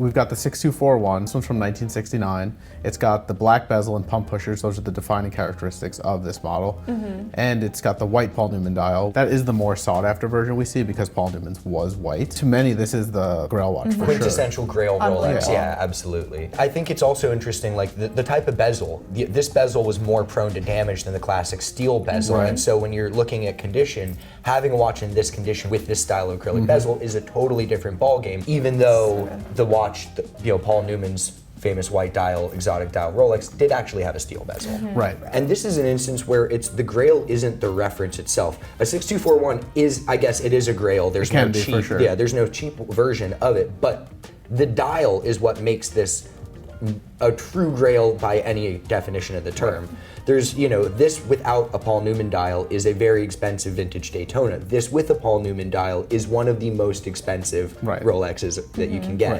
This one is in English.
we've got the 6241. This one's from 1969. It's got the black bezel and pump pushers. Those are the defining characteristics of this model. And it's got the white Paul Newman dial. That is the more sought after version we see because Paul Newman's was white. To many, this is the Grail watch for sure. Quintessential Grail Rolex, yeah, absolutely. I think it's also interesting, like the type of bezel. This bezel was more prone to damage than the classic steel bezel, and so when you're looking at condition, having a watch in this condition with this style of acrylic bezel is a totally different ballgame. Even though the watch, Paul Newman's famous white dial, exotic dial Rolex did actually have a steel bezel. Right. And this is an instance where the Grail isn't the reference itself. A 6241 is, I guess it is a Grail. There's no cheap, for sure. yeah, there's no cheap version of it, but the dial is what makes this a true Grail by any definition of the term. There's, this without a Paul Newman dial is a very expensive vintage Daytona. This with a Paul Newman dial is one of the most expensive Rolexes that you can get.